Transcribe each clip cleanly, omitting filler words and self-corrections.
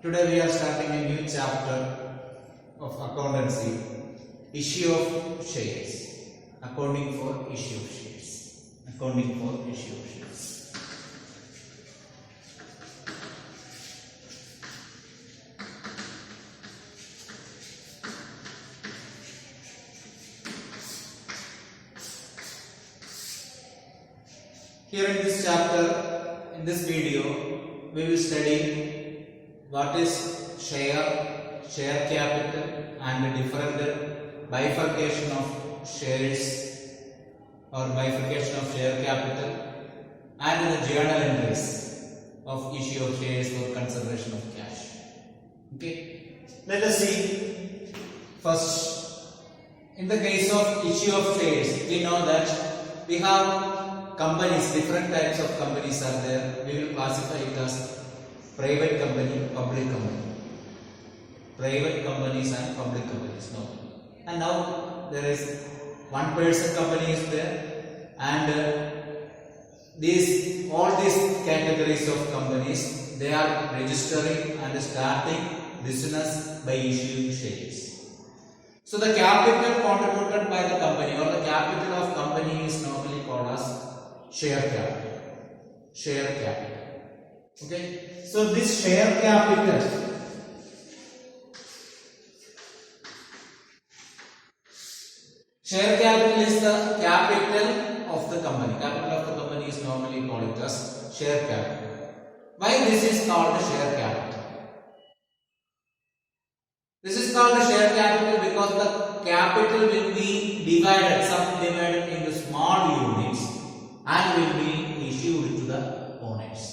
Today we are starting a new chapter of accountancy, issue of shares, accounting for issue of shares, accounting for issue of shares. Here in this chapter, in this video, we will study what is share capital and the different bifurcation of shares or bifurcation of share capital and the journal entries of issue of shares for conservation of cash. Okay, let us see. First, in the case of issue of shares, we know that we have companies, different types of companies are there. We will classify it as private company, public company. Private companies and public companies. No. And now there is one person company is there, and all these categories of companies, they are registering and starting business by issuing shares. So the capital contributed by the company or the capital of company is normally called as share capital. Share capital. Okay. So this share capital is the capital of the company. Capital of the company is normally called as share capital. Why this is called the share capital? This is called the share capital because the capital will be divided, subdivided into small units and will be issued to the owners.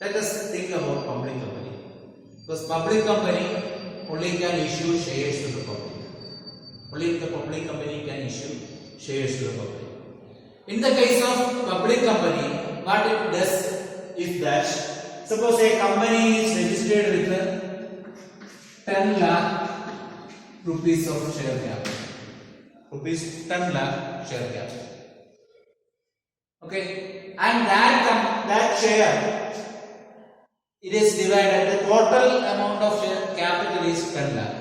Let us think about public company. Because public company only can issue shares to the public. Only the public company can issue shares to the public. In the case of public company, what it does is that suppose a company is registered with 10 lakh rupees of share capital. Rupees 10 lakh share capital. Okay, and that share, it is divided, the total amount of share capital is 10 lakh.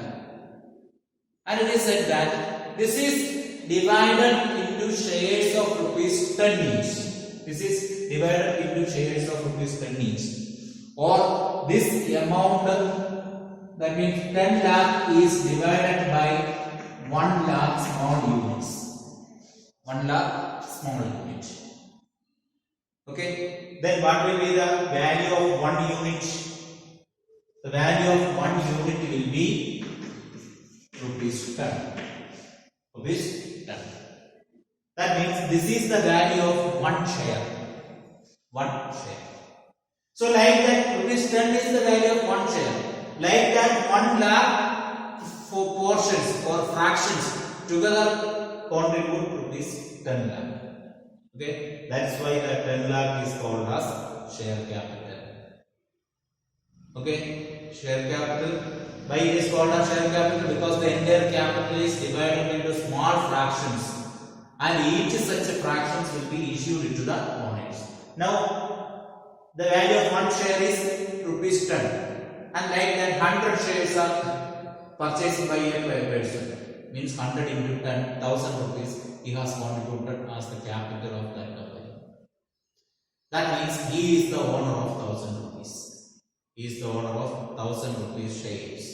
And it is said that this is divided into shares of rupees 10 each. This is divided into shares of rupees 10 each. Or this amount, that means 10 lakh is divided by 1 lakh small units. 1 lakh small unit. Okay, then what will be the value of 1 unit? The value of 1 unit will be rupees 10. Rupees 10. That means this is the value of 1 share. 1 share. So like that, rupees 10 is the value of 1 share. Like that, 1 lakh for portions or fractions together contribute rupees 10 lakh. Okay, that's why the 10 lakh is called as share capital. Okay, share capital. Why it is called as share capital? Because the entire capital is divided into small fractions, and each such fractions will be issued to the owners. Now, the value of 1 share is rupees 10, and like that 100 shares are purchased by a person. Means 100 into 10, 1000 rupees he has contributed as the capital of that company. That means he is the owner of 1000 rupees. He is the owner of 1000 rupees shares.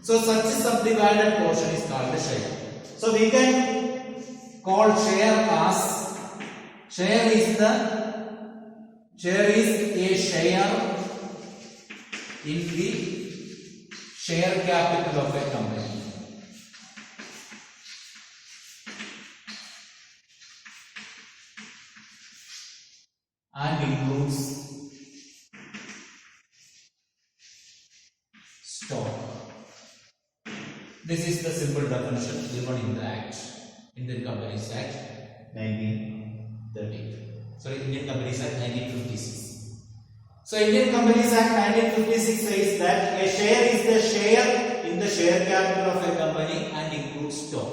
So such a subdivided portion is called a share. So we can call share as share is a share in the share capital of a company. And includes stock. This is the simple definition given in the Act, Indian Companies Act 1930. Sorry, Indian Companies Act 1956. So Indian Companies Act 1956 says that a share is the share in the share capital of a company and includes stock.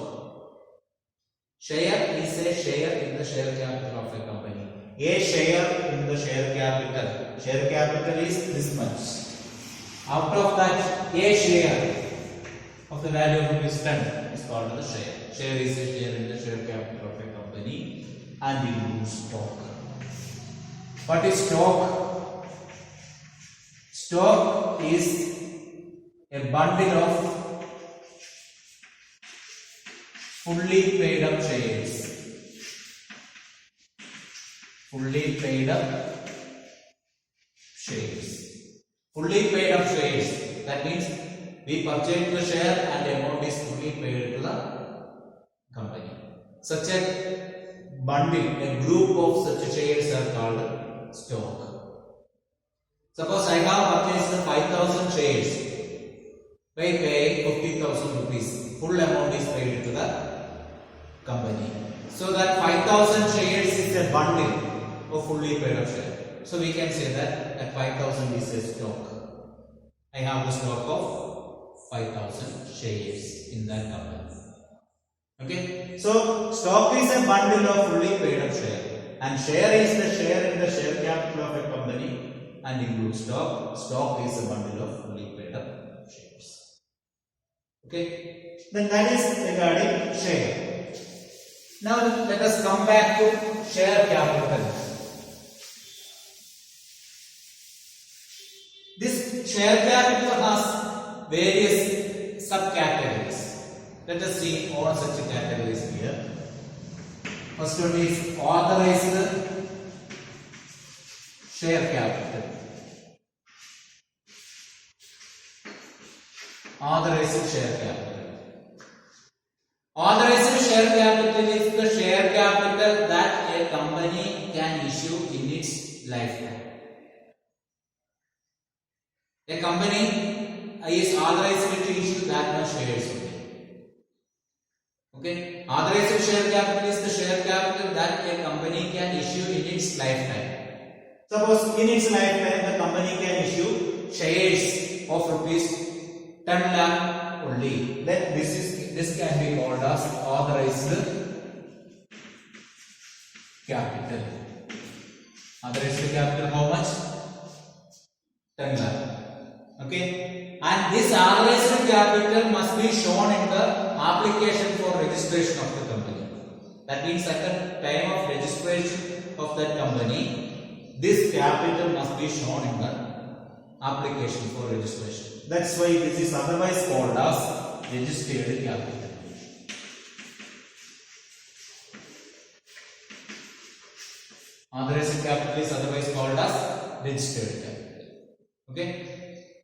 Share is a share in the share capital of a company. A share in the share capital. Share capital is this much. Out of that, a share of the value of rupees 10 is called the share. Share is a share in the share capital of a company and includes stock. What is stock? Stock is a bundle of fully paid up shares. Fully paid up shares. Fully paid up shares. That means we purchase the share and the amount is fully paid to the company. Such a bundle, a group of such shares are called stock. Suppose I have purchased 5,000 shares by paying 50,000 rupees. Full amount is paid to the company. So that 5,000 shares is a bundle of fully paid up shares. So we can say that 5,000 is a stock. I have the stock of 5,000 shares in that company. Okay. So stock is a bundle of fully paid up share, and share is the share in the share capital of a company and includes stock. Stock is a bundle of fully paid up shares. Okay. Then that is regarding share. Now let us come back to share capital. This share capital has various subcategories. Let us see all such categories here. First one is authorized share capital. Authorized share capital. Authorized share capital is the share capital that a company can issue in its lifetime. A company is authorized to issue that much shares only. Okay, authorized share capital is the share capital that a company can issue in its lifetime. Suppose in its lifetime the company can issue shares of rupees 10 lakh only. Then this can be called as authorized capital. Authorized capital how much? 10 lakh. Okay, and this authorized capital must be shown in the application for registration of the company. That means at the time of registration of that company, this capital must be shown in the application for registration. That's why this is otherwise called as registered capital. Authorized capital is otherwise called as registered capital. Okay.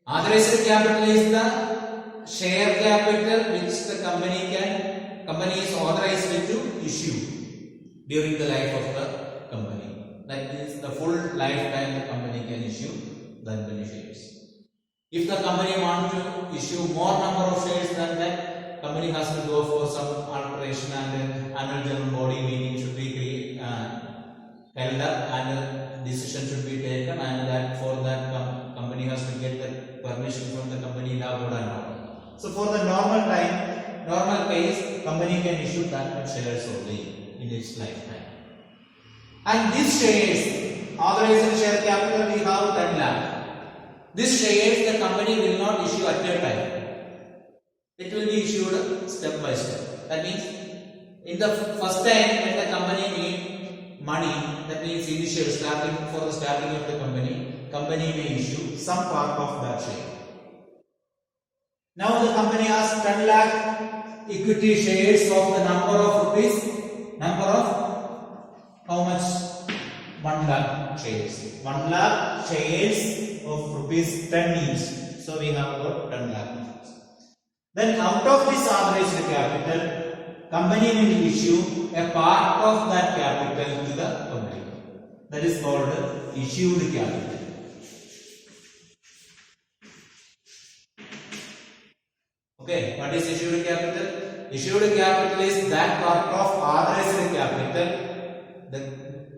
Authorized capital is the share capital which the company is authorized to issue during the life of the company. That means the full lifetime the company can issue that many shares. If the company wants to issue more number of shares than that, company has to go for some alteration and annual general body meeting should be held up and a decision should be taken, and that for that company has to get the permission from the company law board and all. So for the normal case, company can issue that much shares only in its lifetime. And these shares, authorized share capital, we have 10 lakh. This shares the company will not issue at a time. It will be issued step by step. That means in the first time when the company needs money, that means initial for the starting of the company may issue some part of that share. Now the company has 10 lakh equity shares of the number of how much? 1 lakh shares. 1 lakh shares of rupees 10 each. So we have got 10 lakh. Then out of this authorized capital, company will issue a part of that capital to the public. That is called issued capital. Okay, what is issued capital? Issued capital is that part of authorized capital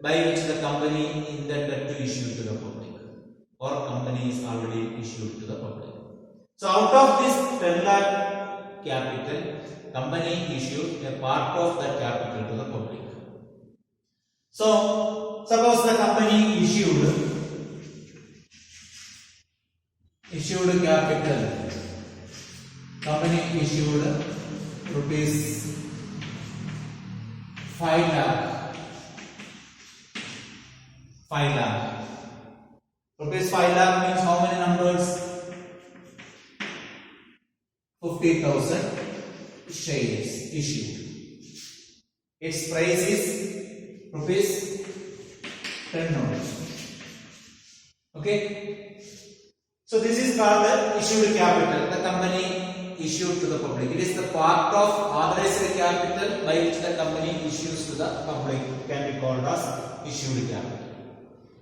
by which the company intended to issue to the public, or company is already issued to the public. So out of this 10 lakh capital, company issued a part of that capital to the public. So suppose the company issued Issued capital. Company issued rupees 5 lakh. 5 lakh. Rupees 5 lakh means how many numbers? 50,000 shares issued. Its price is rupees 10 only. Okay. So this is called the issued capital. The company issued to the public. It is the part of authorized capital by which the company issues to the public. Can be called as issued capital.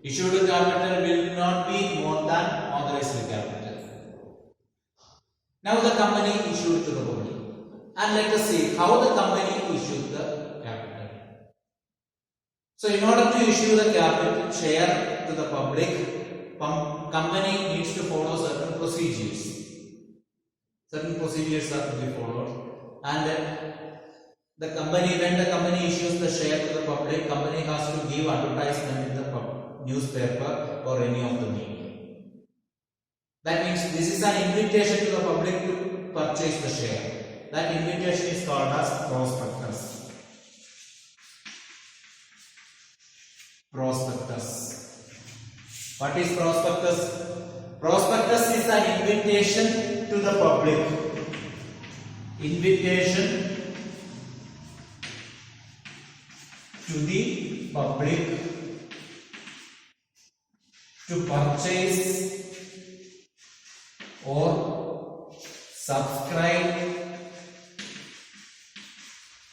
Issued capital will not be more than authorized capital. Now the company issued to the public. And let us see how the company issued the capital. So in order to issue the capital share to the public, company needs to follow certain procedures. Certain procedures are to be followed. And when the company issues the share to the public, company has to give advertisement in the newspaper or any of the media. That means this is an invitation to the public to purchase the share. That invitation is called as prospectus. Prospectus. What is prospectus? Prospectus is an invitation to the public. Invitation to the public to purchase or subscribe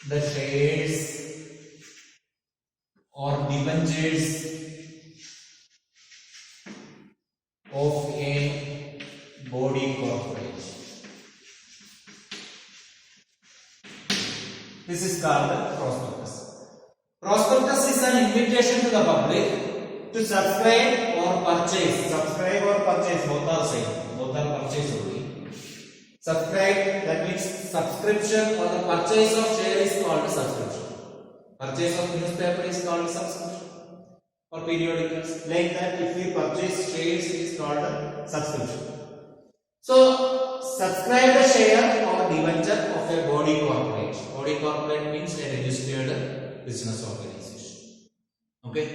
the shares or debentures of a body corporate. This is called the prospectus. Prospectus is an invitation to the public to subscribe or purchase. Subscribe or purchase, both are same. Both are purchase only. Subscribe, that means subscription or the purchase of share is called subscription. Purchase of newspaper is called subscription. Or periodicals. Like that, if we purchase shares, it is called a subscription. So, subscribe the share or debenture of a body corporate. Body corporate means a registered business organization. Okay.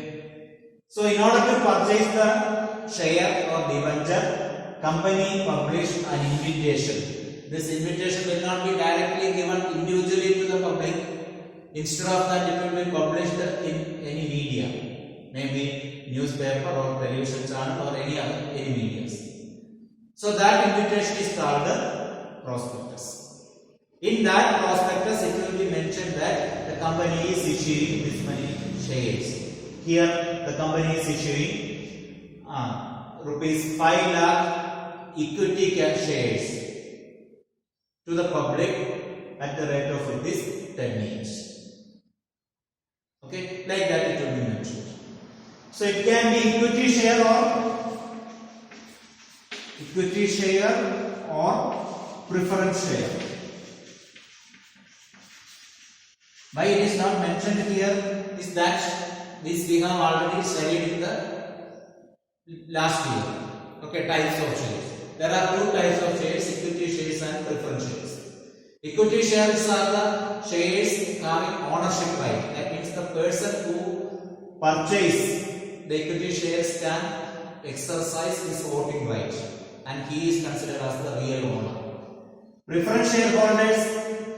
So, in order to purchase the share or debenture, company published an invitation. This invitation will not be directly given individually to the public. Instead of that, it will be published in any media. Maybe newspaper or television channel or any medias. So that invitation is called the prospectus. In that prospectus, it will be mentioned that the company is issuing this many shares. Here, the company is issuing rupees 5 lakh equity shares to the public at the rate of rupees 10 each. Okay, like that it will be mentioned. So it can be equity share or preference share. Why it is not mentioned here is that this we have already studied in the last year. Okay, types of shares. There are two types of shares: equity shares and preference shares. Equity shares are the shares having ownership right. That means the person who purchase the equity shares can exercise his voting right and he is considered as the real owner. Preference shareholders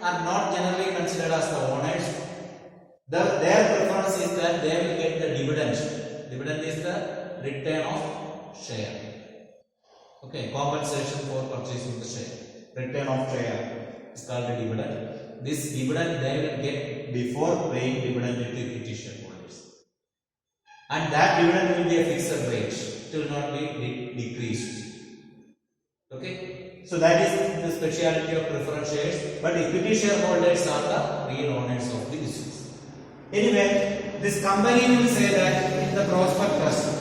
are not generally considered as the owners. Their preference is that they will get the dividend. Dividend is the return of share. Okay, compensation for purchasing the share. Return of share is called the dividend. This dividend they will get before paying dividend to equity shareholders. And that dividend will be a fixed rate. It will not be decreased. Okay. So that is the speciality of preference shares. But equity shareholders are the real owners of the business. Anyway, this company will say that in the prospectus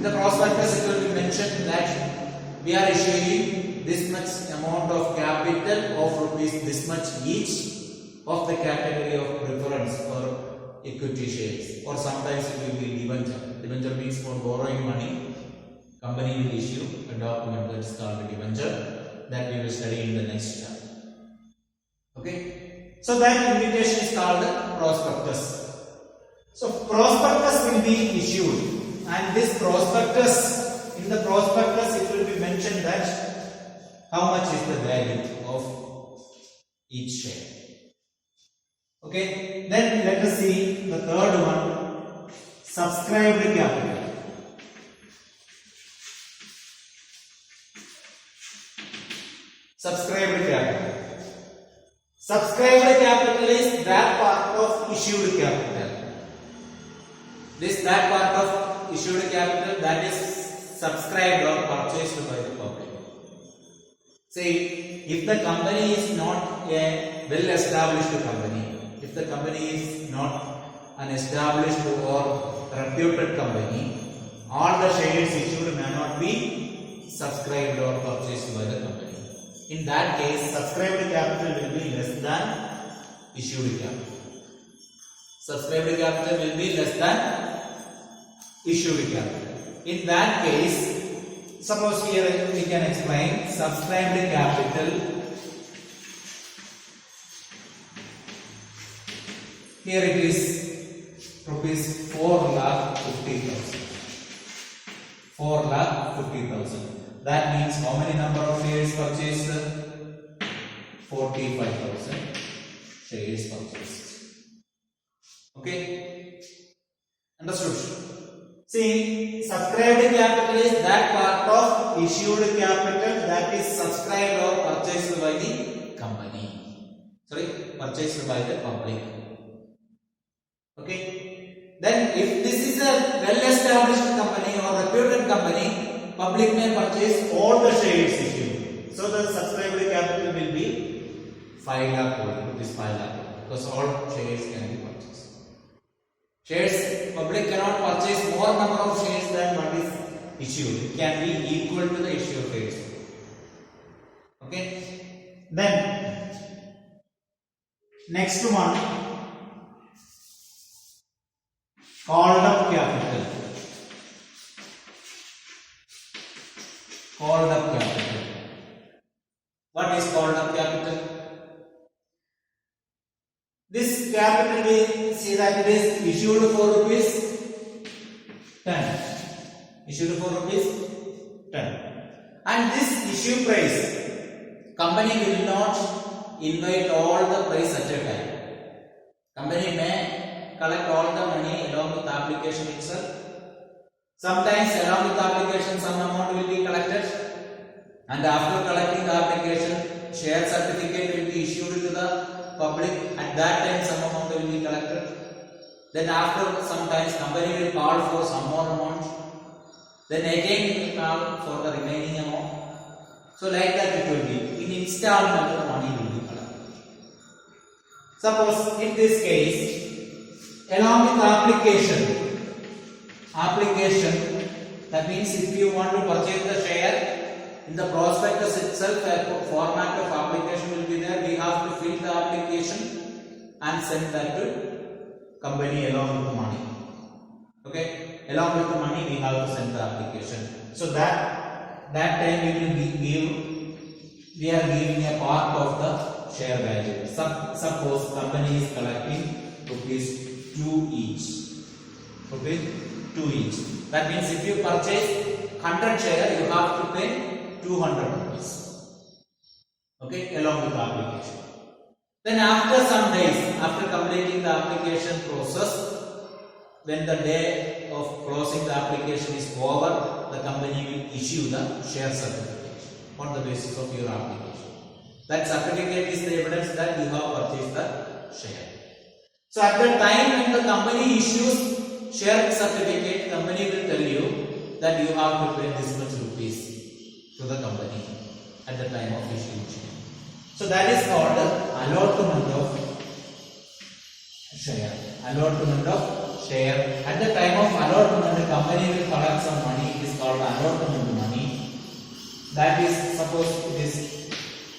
it will be mentioned that we are issuing this much amount of capital of rupees this much each of the category of preference or equity shares, or sometimes it will be debenture. Debenture means for borrowing money company will issue a document that is called a debenture that we will study in the next chapter. Okay, so that invitation is called the prospectus. So prospectus will be issued, and this prospectus, in the prospectus it will be mentioned that how much is the value of each share. Okay, then let us see the third one, subscribed capital. Subscribed capital. Subscribed capital is that part of issued capital. That part of issued capital that is subscribed or purchased by the public. See, if the company is not a well-established company, if the company is not an established or reputed company, all the shares issued may not be subscribed or purchased by the company. In that case, subscribed capital will be less than issued capital. Subscribed capital will be less than issued capital. In that case, suppose here we can explain subscribed capital. Here it is rupees 4,50,000. 4,50,000. That means how many number of shares purchased? 45,000 shares purchased. Okay, understood? See, subscribed capital is that part of issued capital that is subscribed or purchased by the company. Sorry, purchased by the public. Okay, then if this is a well-established company or reputed company, public may purchase all the shares issued. So the subscribed capital will be 5 lakh rupees, 5 lakh, because all shares can be purchased. Shares, public cannot purchase more number of shares than what is issued. It can be equal to the issued shares. Okay. Then next one, called up capital. Called up capital. What is called up capital? This capital, we see that it is issued for rupees 10. Issued for rupees 10. And this issue price, company will not invite all the price at a time. Company may collect all the money along with the application itself. Sometimes along with the application some amount will be collected, and after collecting the application, share certificate will be issued to the public. At that time some amount will be collected. Then after sometimes company will call for some more amount. Then again it will call for the remaining amount. So like that it will be. In installment the money will be collected. Suppose in this case, along with the application, that means if you want to purchase the share, in the prospectus itself a format of application will be there. We have to fill the application and send that to company along with the money. Okay, along with the money we have to send the application. So that time we are giving a part of the share value. Suppose company is collecting rupees 2 each. Okay, 2 each. That means if you purchase 100 share, you have to pay 200 rupees. Okay, along with the application. Then after some days, after completing the application process, when the day of closing the application is over, the company will issue the share certificate on the basis of your application. That certificate is the evidence that you have purchased the share. So at the time when the company issues share certificate, company will tell you that you have to pay this much rupees to the company at the time of issuing share. So that is called allotment of share. Allotment of share. At the time of allotment, the company will collect some money. It is called allotment money. That is, suppose it is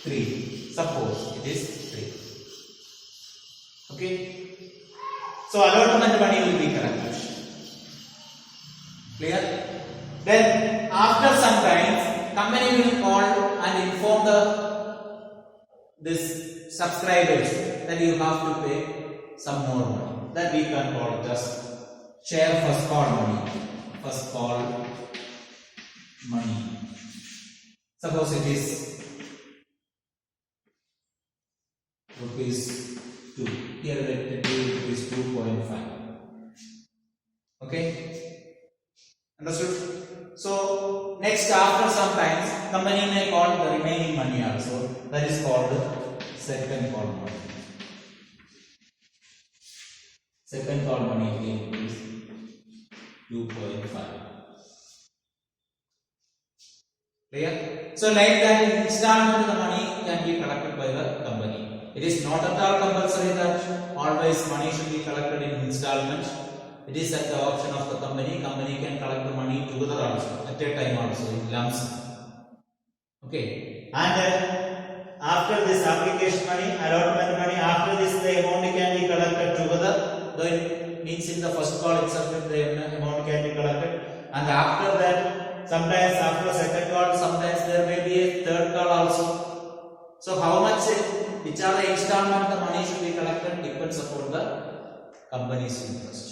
3. Suppose it is 3. Okay. So allotment money will be collected. Clear? Then after some time, company will call and inform this subscribers that you have to pay some more money. That we can call it as share first call money. First call money. Suppose it is rupees 2. Here let it be rupees 2.5. Okay. Understood? So next, after some time, company may call the remaining money also. That is called second call money. Second call money again is 2.5. Clear? So like that, installment the money can be collected by the company. It is not at all compulsory that always money should be collected in installment. It is at the option of the company. Company can collect the money together also, at a time also, in lump sum. Okay. And after this application money, allotment money, after this the amount can be collected together. Though it means in the first call itself the amount can be collected. And after that, sometimes after second call, sometimes there may be a third call also. So how much, which are the installment the money should be collected depends upon the company's interest.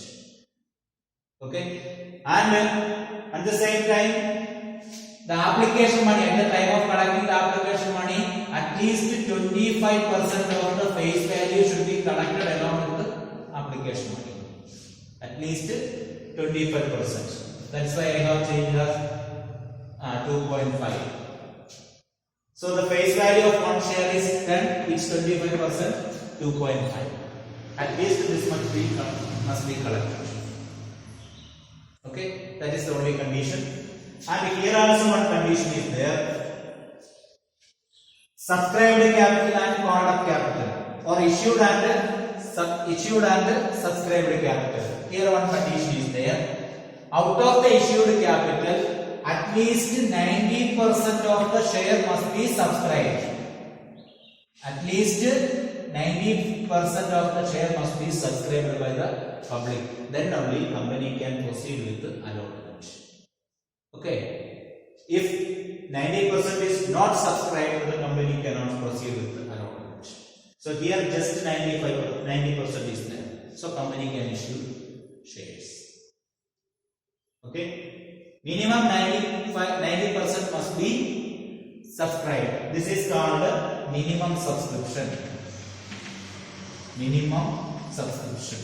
Okay, and at the same time, the application money, at the time of collecting the application money, at least 25% of the face value should be collected along with the application money. At least 25%. That's why I have changed as 2.5. So the face value of one share is 10, it's 25%, 2.5. At least this much must be collected. Okay, that is the only condition. And here also one condition is there. Subscribed capital and called up capital, or issued and subscribed capital. Here one condition is there. Out of the issued capital, at least 90% of the share must be subscribed. At least 90% of the share must be subscribed by the public. Then only company can proceed with the allotment. Okay. If 90% is not subscribed, the company cannot proceed with the allotment. So here just 90% is there. So company can issue shares. Okay. Minimum 90% must be subscribed. This is called minimum subscription. Minimum subscription.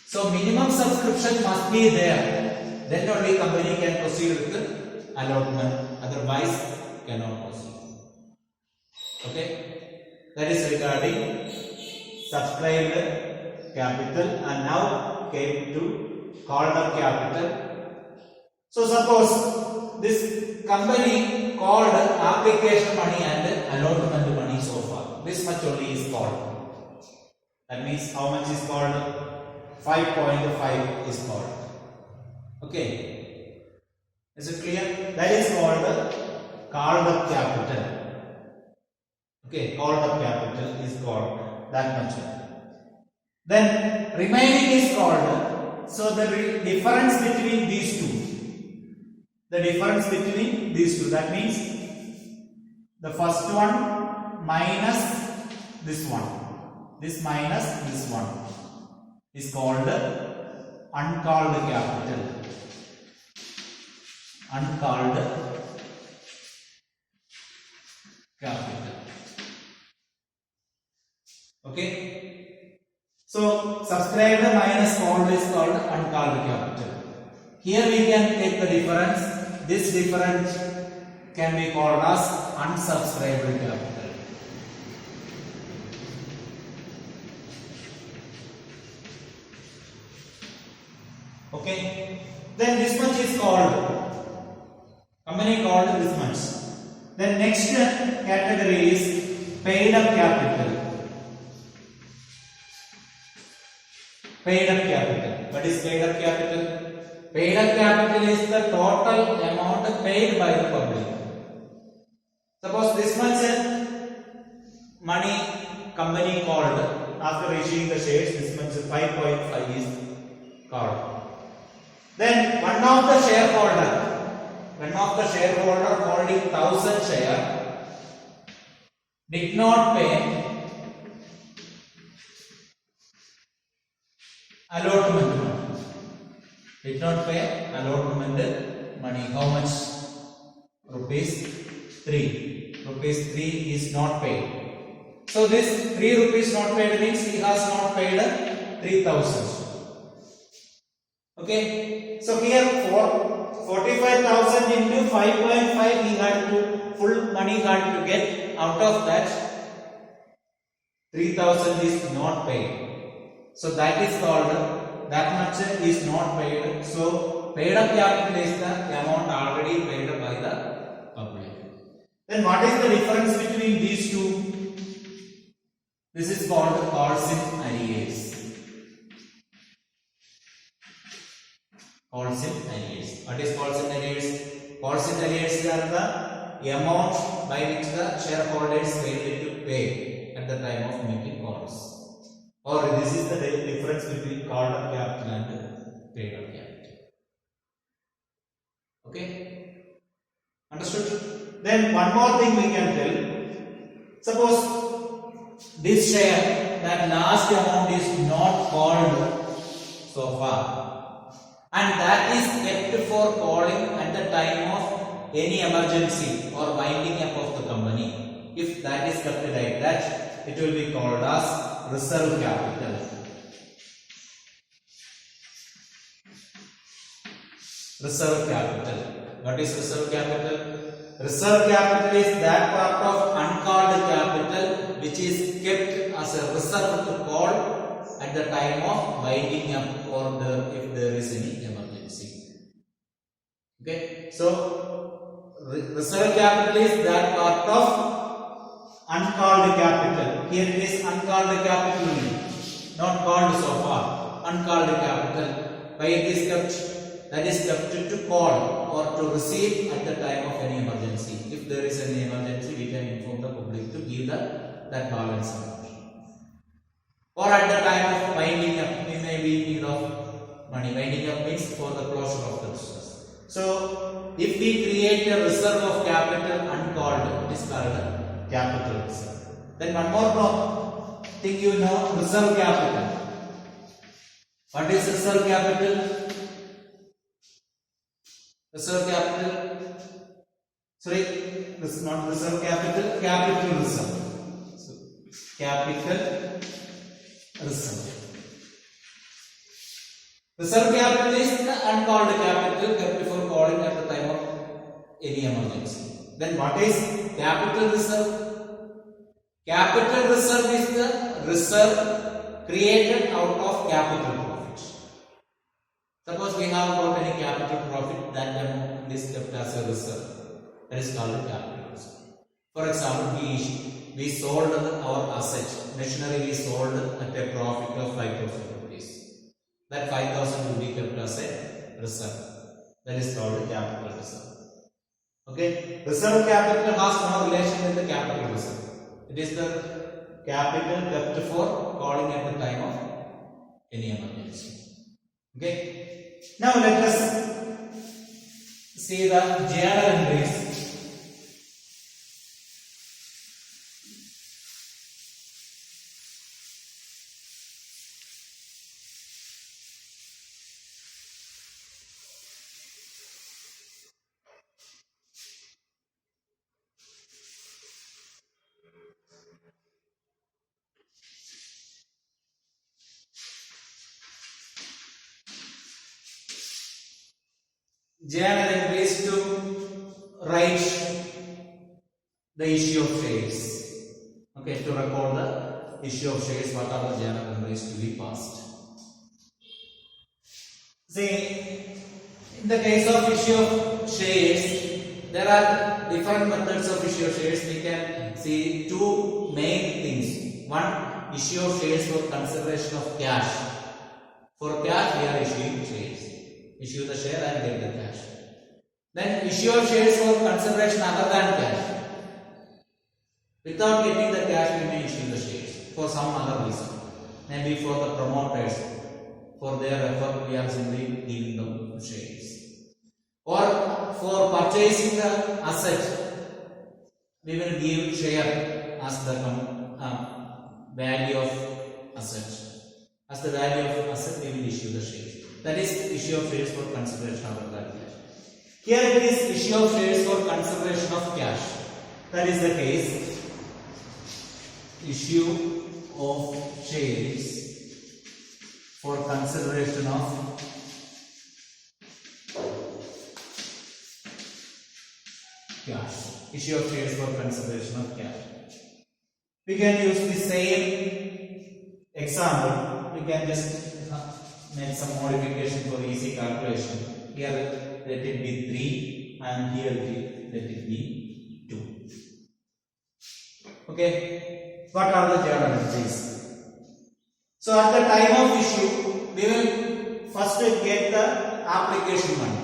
So minimum subscription must be there. Then only company can proceed with the allotment. Otherwise, cannot proceed. Okay. That is regarding subscribed capital, and now came to called up capital. So suppose this company called application money and allotment money so far. This much only is called. That means how much is called? 5.5 is called. Okay. Is it clear? That is called called up capital. Okay, called up capital is called that much. Then remaining is called. So the difference between these two. The difference between these two. That means the first one minus this one. This minus this one is called uncalled capital. Uncalled capital. Okay. So subscribed minus called is called uncalled capital. Here we can take the difference. This difference can be called as unsubscribed capital. Okay. Then this much is called. Company called this much. Then next category is paid up capital. Paid up capital. What is paid up capital? Paid up capital is the total amount paid by the public. Suppose this much money company called after issuing the shares, this much 5.5 is called. Then one of the shareholder holding 1000 share did not pay allotment money. Did not pay allotment money. How much? Rupees 3. Rupees 3 is not paid. So this 3 rupees not paid means he has not paid 3000. Okay. So here for 45,000 into 5.5 he had to full money had to get. Out of that 3,000 is not paid. So that is called that much is not paid. So paid up capital is the amount already paid by the public. Then what is the difference between these two? This is called calls in arrears. Calls in arrears. What is calls in arrears? Calls in arrears are the amount by which the shareholders failed to pay at the time of making calls. Or this is the difference between called up capital and paid up capital. Okay? Understood? Then one more thing we can tell. Suppose this share, that last amount is not called so far, and that is kept for calling at the time of any emergency or winding up of the company. If that is kept like that, it will be called as reserve capital. Reserve capital. What is reserve capital? Reserve capital is that part of uncalled capital which is kept as a reserve to call at the time of winding up or if there is any emergency. Okay, so reserve capital is that part of uncalled capital. Here it is uncalled capital only, not called so far. Uncalled capital. Why it is kept? That is kept to call or to receive at the time of any emergency. If there is any emergency, we can inform the public to give that balance amount. Or at the time of winding up, we may be in need of money. Winding up means for the closure of the business. So, if we create a reserve of capital uncalled, it is called capital reserve. Then one more thing you know, reserve capital. What is reserve capital? Reserve capital, sorry, this is not reserve capital, capital reserve. So, capital reserve. Reserve capital is the uncalled capital kept before calling at the time of any emergency. Then what is capital reserve? Capital reserve is the reserve created out of capital profit. Suppose we have got any capital profit, that amount is kept as a reserve. That is called a capital reserve. For example, we sold our asset, machinery we sold at a profit of 5,000 rupees. That 5,000 will be kept as a reserve. That is called a capital reserve. Okay, reserve capital has no relation with the capital reserve. It is the capital kept for calling at the time of any emergency. Okay. Now let us see the journal entries. Journal entries to write the issue of shares. Okay, to record the issue of shares, what are the journal entries to be passed? See, in the case of issue of shares, there are different methods of issue of shares. We can see two main things. One, issue of shares for consideration of cash. For cash, we are issuing shares. Issue the share and get the cash. Then issue of shares for consideration other than cash. Without getting the cash, we may issue the shares for some other reason. Maybe for the promoters. For their effort, we are simply giving them shares. Or for purchasing the asset, we will give share as the value of asset. As the value of asset, we will issue the shares. That is issue of shares for consideration of cash. Here it is issue of shares for consideration of cash. That is the case. Issue of shares for consideration of cash. Issue of shares for consideration of cash. We can use the same example. We can just make some modification for easy calculation. Here let it be 3 and here let it be 2. Okay. What are the journal entries? So at the time of issue, we will first get the application money.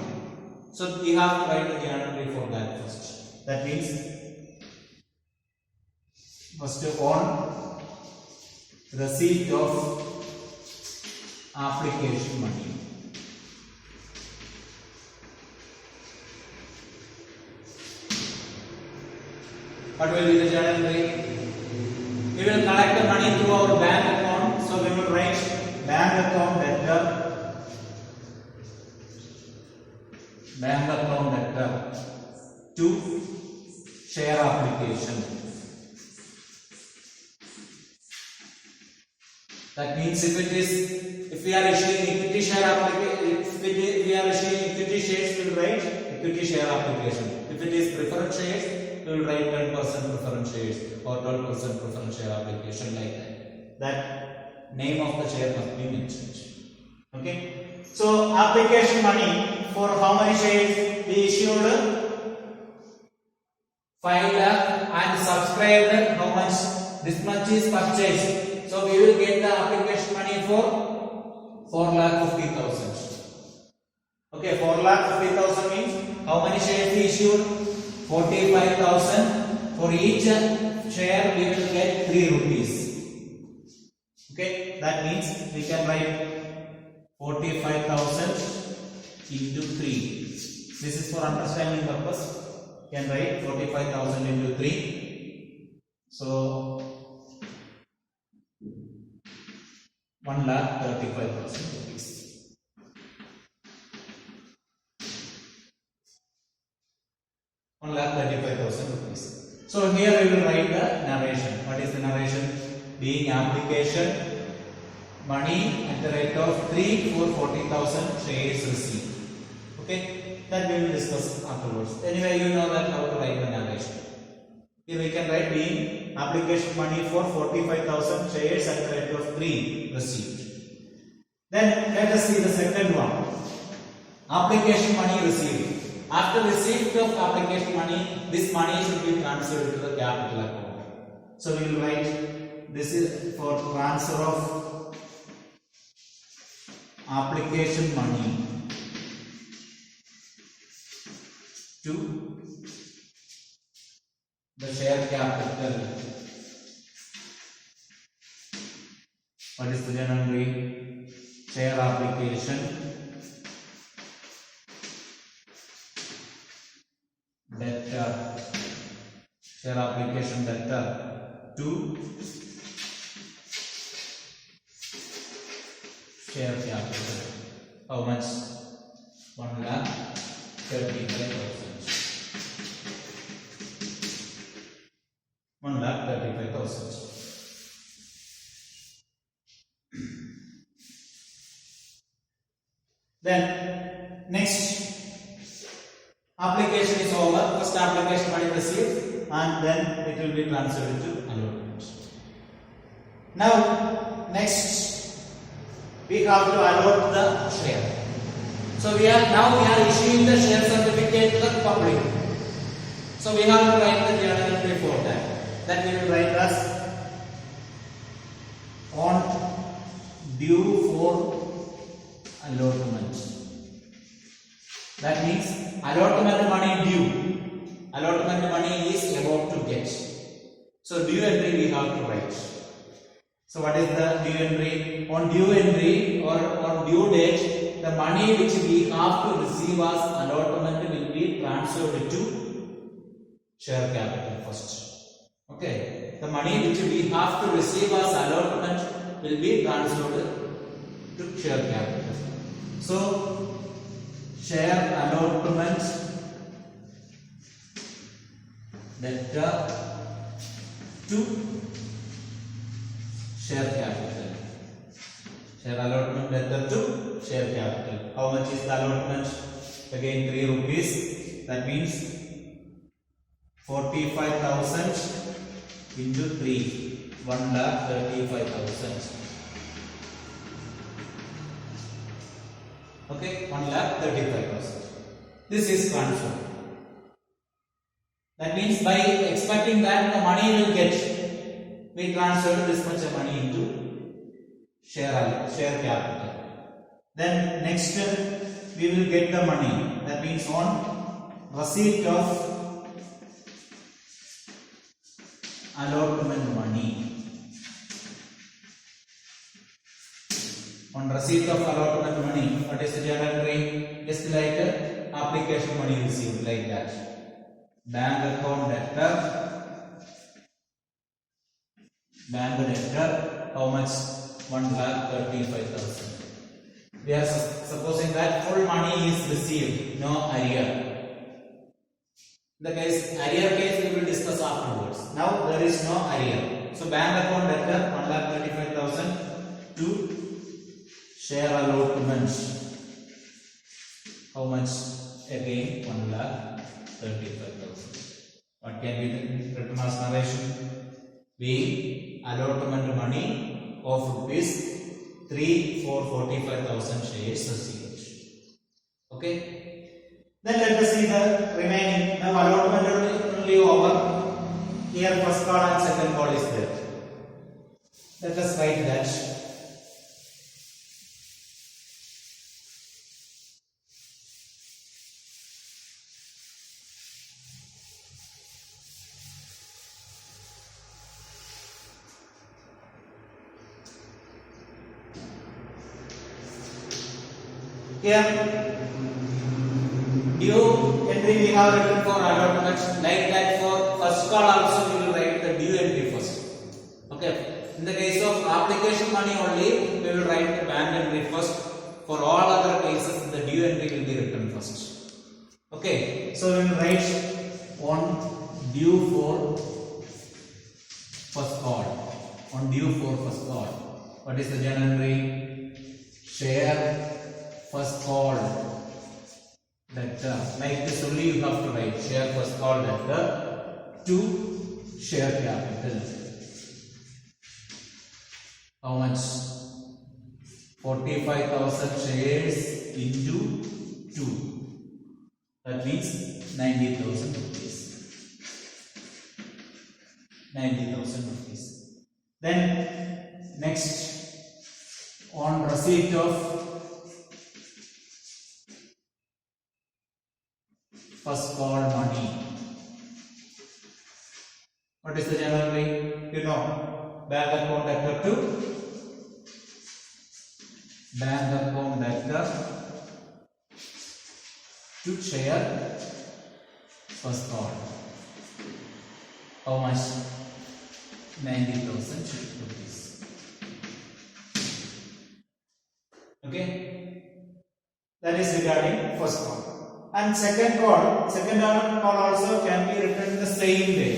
So we have to write the journal entry for that first. That means first on receipt of application money. What will be the journal entry? We will collect the money through our bank account. So we will write bank account debtor to share application. That means if we are issuing equity share application, if we are issuing equity shares, we will write equity share application. If it is preference shares, we will write 10% preference shares or 12% preference share application, like that. That name of the share must be mentioned. Okay. So application money for how many shares we issued? 5 lakh and subscribed how much? This much is purchased. So we will get the application money for 4,50,000. Okay, 4,50,000 means how many shares we issued? 45,000. For each share we will get 3 rupees. Okay, that means we can write 45,000 into 3. This is for understanding purpose. You can write 45,000 into 3. So 1,35,000 rupees. ₹1,35,000. So here we will write the narration. What is the narration? Being application money at the rate of 3 for 40,000 shares received. Okay, that we will discuss afterwards. Anyway, you know that how to write the narration. Here we can write being application money for 45,000 shares at the rate of 3 received. Then let us see the second one. Application money received. After receipt of application money, this money should be transferred to the capital account. So we will write this is for transfer of application money to the share capital. What is the journal entry? Share application debtor. Share application debtor to share capital. How much? 1,35,000. 1,35,000. Then next application is over. First application money received and then it will be transferred to allotment. Now next we have to allot the share. So we are issuing the share certificate to the public. So we have to write the journal entry for that. That we will write as on due for allotment. That means allotment money due. Allotment money is about to get. So due entry we have to write. So what is the due entry? On due entry or on due date, the money which we have to receive as allotment will be transferred to share capital first. Okay, the money which we have to receive as allotment will be transferred to share capital. So share allotment debtor to share capital. Share allotment debtor to share capital. How much is the allotment? Again 3 rupees. That means 45,000 into 3. 1,35,000. Okay, 1,35,000. This is transfer. That means by expecting that the money will get, we transfer this much of money into share capital. Then next we will get the money. That means on receipt of allotment money. On receipt of allotment money, what is the journal entry? Just like application money received, like that. Bank account debtor. Bank debtor, how much? 1,35,000. We are supposing that full money is received, no arrear. In the case, arrear case we will discuss afterwards. Now there is no arrear. So bank account debtor 1,35,000 to share allotment. How much? Again 1,35,000. What can be written as narration? We allotment money of rupees 3 for 45,000 shares received. Okay. Then let us see the remaining. Now allotment only over. Here first call and second call is there. Let us write that. Here, due entry we have written for allotment. Like that for first call also we will write the due entry first. Okay. In the case of application money only, we will write the bank entry first. For all other cases, the due entry will be written first. Okay. So we will write on due for first call. On due for first call. What is the journal entry? Share first call debtor. Like this only you have to write. Share first call debtor to share capital. How much? 45,000 shares into 2. That means 90,000 rupees. 90,000 rupees. Then next, on receipt of first call money. What is the general way? You know, bank account debtor to bank account debtor to share first call. How much? 90,000 rupees. Okay, that is regarding first call. And second call also can be written the same way.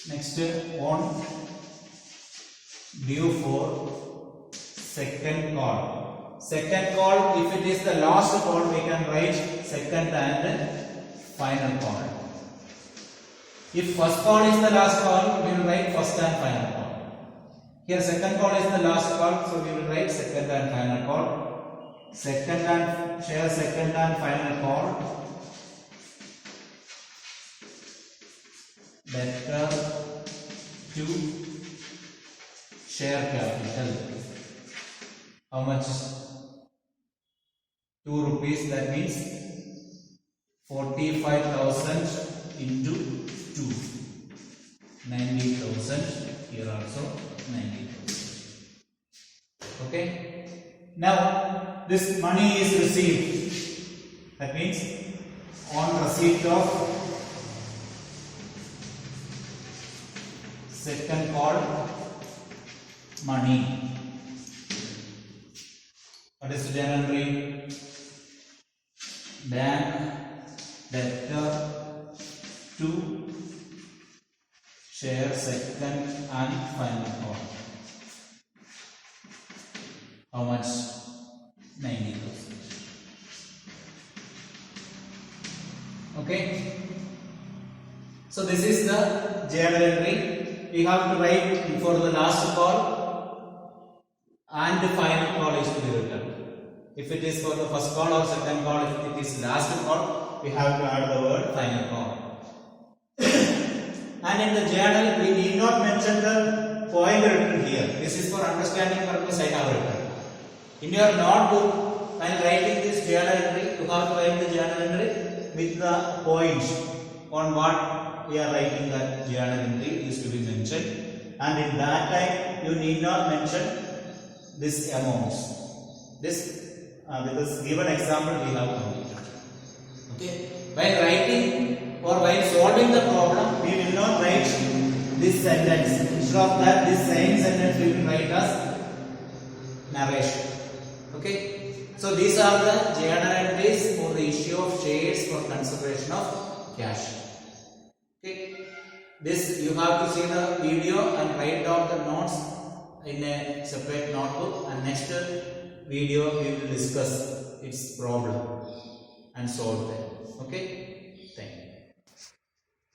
Next, on due for second call. Second call, if it is the last call, we can write second and final call. If first call is the last call, we will write first and final call. Here second call is the last call, so we will write second and final call. Second and share second and final call. Debtor to share capital. How much? 2 rupees. That means 45,000 into 2. 90,000. Here also 90,000. Okay. Now this money is received. That means on receipt of second call money. What is the journal entry? Bank debtor to share second and final call. How much? 90,000. Okay. So this is the journal entry. We have to write before the last call and the final call is to be written. If it is for the first call or second call, if it is last call, we have to add the word final call. And in the journal, we need not mention the point written here. This is for understanding purpose I have written. In your notebook, while writing this journal entry, you have to write the journal entry with the points on what we are writing that journal entry is to be mentioned. And in that time, you need not mention this amounts. This with this given example we have completed. Okay. While writing or while solving the problem, we will not write this sentence. Instead of that, this same sentence we will write as narration. Okay. So these are the journal entries for the issue of shares for consideration of cash. Okay. This you have to see the video and write down the notes in a separate notebook, and next video we will discuss its problem and solve it. Okay.